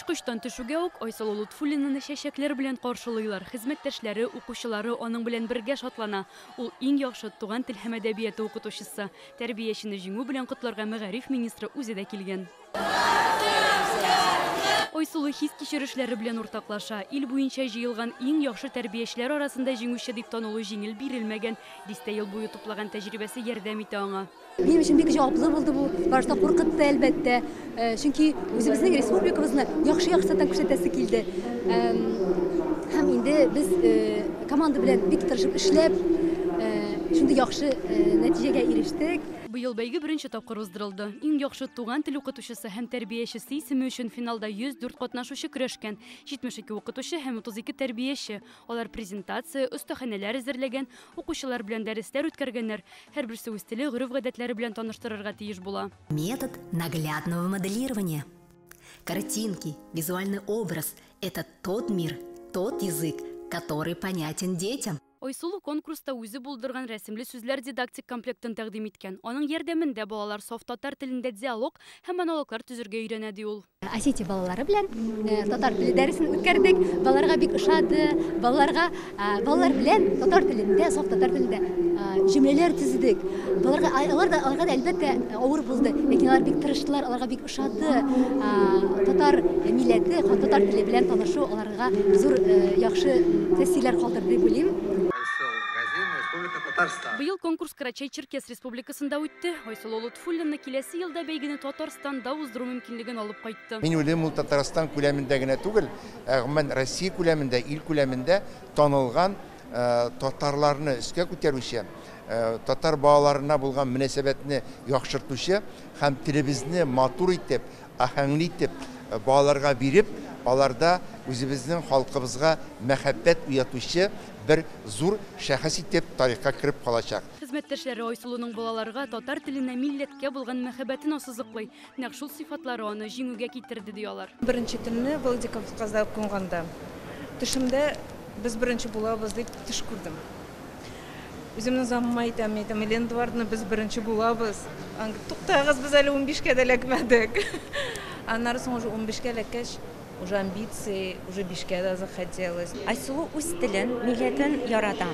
Очкычтан төшүгә үк Айсылу Лутфуллинаны чәчәкләр белән каршылыйлар. Хезмәттәшләре, укучылары аның белән бергә шатлана. Ул иң яхшы туган тел һәм әдәбияты укытучысы. Тәрбиячене җиңү белән котларга мәгариф министры үзе дә килгән. Айсылу хис кичерешләре белән уртаклаша. Ил буенча җыелган иң яхшы тәрбиячеләр арасында җиңүче дип танылу җиңел бирелмәгән. 10 ел буе туплаган тәҗрибәсе ярдәм итә аңа. Benim için bir cevaplı buldu bu. Başta korkuttu elbette. Çünkü özümüzün respublikamızın yaxşı-yaxşıdan күрсәтәсе килде. Hem indi biz komanda bilen bik tırışıp işlep, şunda yaxşı nəticəyə erişdik. Быел бәйге беренче тапкыр уздырылды. Иң яхшы туган тел укытучысы һәм тәрбиячесе исеме өчен финалда 104 катнашучы көрәшкән. 72 укытучы һәм 32 тәрбияче. Алар презентация, остаханәләр әзерләгән, укучылар белән дәресләр үткәргәннәр. Һәрберсе үз теле, гореф-гадәтләре белән таныштырырга тиеш була. Метод наглядного моделирования. Картинки, визуальный образ – это тот мир, тот язык, который понятен детям. Айсылу конкурста үзе булдырган рәсемле сүзләр дидактик комплектын тәкъдим иткән. Аның ярдәмендә балалар саф татар телендә диалог һәм монологлар төзергә өйрәнә ди ул. Осетия балалары белән татар теле дәресен үткәрдек. Балаларга бик ошады. Балалар белән татар телендә, саф татар телендә җөмләләр төзедек. Аларга да әлбәттә авыр булды. Ләкин алар бик тырыштылар, аларга бик ошады. Татар милләте, татар теле белән танышу аларга зур яхшы тәэсирләр калдырды дип уйлыйм. Быел конкурс Карачай-Черкес республикасында үтте. Айсылу Лутфуллина киләсе елда бәйгене Татарстанда уздыру мөмкинлеген алып кайтты. Мин уйлыйм, ул Татарстан күләмендә генә түгел, гомумән Россия күләмендә, ил күләмендә танылган татарларны өскә күтәрүче, татар балаларына булган мөнәсәбәтне яхшыртучы һәм телебезне матур итеп, ахәңле итеп балаларга биреп, аларда үзебезнең халкыбызга мәхәббәт уятучы bir зур шәхес итеп тарихка кирип калачак. Хезмәттәшләре Айсылуның балаларга татар теленә, милләткә булган мәхәббәтен ассызыклый. Нәкъ шул сыйфатлары аны җиңүгә китерде диялар. Беренче телне Владикавказда укыганда төшемдә без беренче булабыз дип төш күрдем. Үземнең замыма әйтәм, Элендвардны без беренче булабыз. Туктагыз, без әле 15-кә дә эләкмәдек. Аннары соң уже 15-кә эләккәч, уже амбиции, уже 5-кә дә захотелось. Айсылу үз телен, милләтен ярата.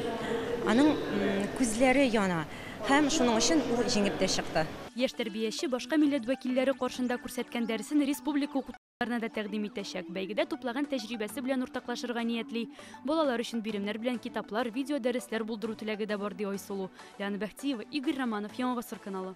Аның күзләре яна. Һәм шуның өчен ул җиңеп тә чыкты. Яшь тәрбияче башка милләт вәкилләре каршында күрсәткән дәресен республика укытучыларына да тәкъдим итәчәк. Бәйгедә туплаган тәҗрибәсе белән уртаклашырга ниятли. Балалар өчен биремнәр белән китаплар, видео дәресләр булдыру теләге дә бар ди Айсылу. Яны Бәхтиева, Игорь Романов, Яңа Гасыр каналы.